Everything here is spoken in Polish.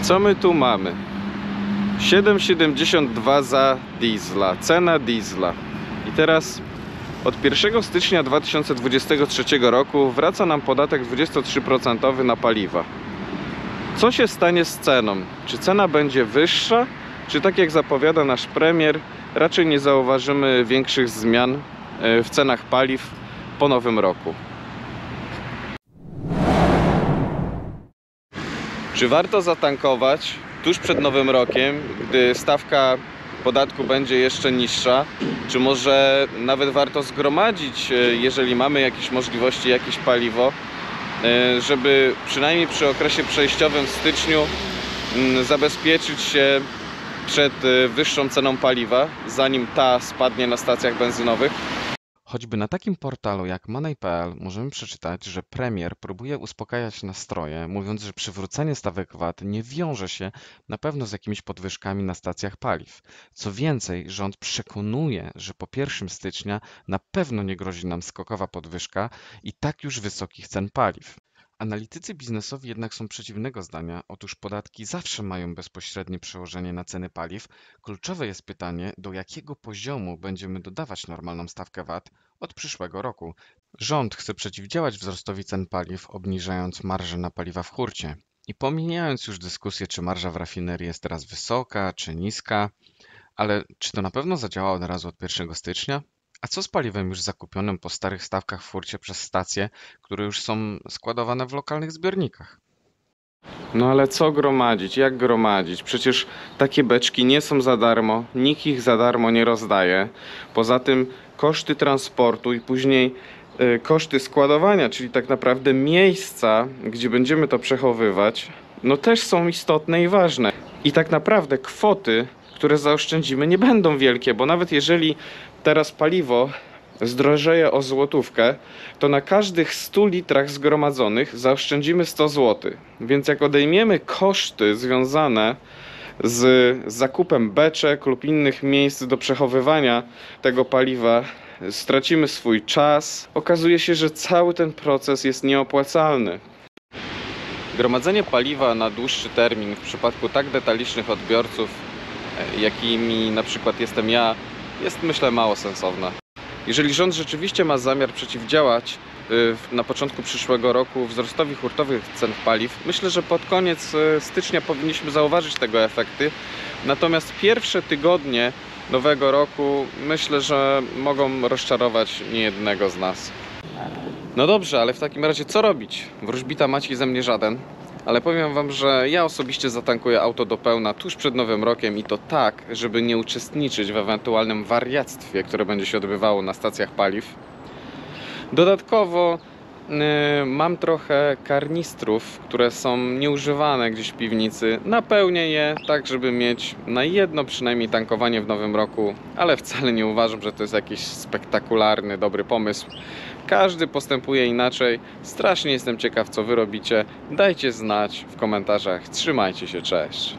Co my tu mamy? 7,72 za diesla, cena diesla. I teraz od 1 stycznia 2023 roku wraca nam podatek 23% na paliwa. Co się stanie z ceną? Czy cena będzie wyższa? Czy tak jak zapowiada nasz premier, raczej nie zauważymy większych zmian w cenach paliw po nowym roku? Czy warto zatankować tuż przed nowym rokiem, gdy stawka podatku będzie jeszcze niższa? Czy może nawet warto zgromadzić, jeżeli mamy jakieś możliwości, jakieś paliwo, żeby przynajmniej przy okresie przejściowym w styczniu zabezpieczyć się przed wyższą ceną paliwa, zanim ta spadnie na stacjach benzynowych? Choćby na takim portalu jak Money.pl możemy przeczytać, że premier próbuje uspokajać nastroje, mówiąc, że przywrócenie stawek VAT nie wiąże się na pewno z jakimiś podwyżkami na stacjach paliw. Co więcej, rząd przekonuje, że po 1 stycznia na pewno nie grozi nam skokowa podwyżka i tak już wysokich cen paliw. Analitycy biznesowi jednak są przeciwnego zdania. Otóż podatki zawsze mają bezpośrednie przełożenie na ceny paliw. Kluczowe jest pytanie, do jakiego poziomu będziemy dodawać normalną stawkę VAT od przyszłego roku. Rząd chce przeciwdziałać wzrostowi cen paliw, obniżając marżę na paliwa w hurcie. I pomijając już dyskusję, czy marża w rafinerii jest teraz wysoka, czy niska, ale czy to na pewno zadziała od razu od 1 stycznia? A co z paliwem już zakupionym po starych stawkach w hurcie przez stacje, które już są składowane w lokalnych zbiornikach? No ale co gromadzić? Jak gromadzić? Przecież takie beczki nie są za darmo, nikt ich za darmo nie rozdaje. Poza tym koszty transportu i później koszty składowania, czyli tak naprawdę miejsca, gdzie będziemy to przechowywać, no też są istotne i ważne. I tak naprawdę kwoty, które zaoszczędzimy, nie będą wielkie, bo nawet jeżeli teraz paliwo zdrożeje o złotówkę, to na każdych 100 litrach zgromadzonych zaoszczędzimy 100 zł. Więc jak odejmiemy koszty związane z zakupem beczek lub innych miejsc do przechowywania tego paliwa, stracimy swój czas. Okazuje się, że cały ten proces jest nieopłacalny. Gromadzenie paliwa na dłuższy termin w przypadku tak detalicznych odbiorców, jakimi na przykład jestem ja, jest, myślę, mało sensowne. Jeżeli rząd rzeczywiście ma zamiar przeciwdziałać na początku przyszłego roku wzrostowi hurtowych cen paliw, myślę, że pod koniec stycznia powinniśmy zauważyć tego efekty. Natomiast pierwsze tygodnie nowego roku myślę, że mogą rozczarować niejednego z nas. No dobrze, ale w takim razie co robić? Wróżbita Maciej ze mnie żaden. Ale powiem wam, że ja osobiście zatankuję auto do pełna tuż przed nowym rokiem i to tak, żeby nie uczestniczyć w ewentualnym wariactwie, które będzie się odbywało na stacjach paliw. Dodatkowo mam trochę karnistrów, które są nieużywane gdzieś w piwnicy. Napełnię je tak, żeby mieć na jedno przynajmniej tankowanie w nowym roku, ale wcale nie uważam, że to jest jakiś spektakularny, dobry pomysł. Każdy postępuje inaczej. Strasznie jestem ciekaw, co wy robicie. Dajcie znać w komentarzach. Trzymajcie się, cześć.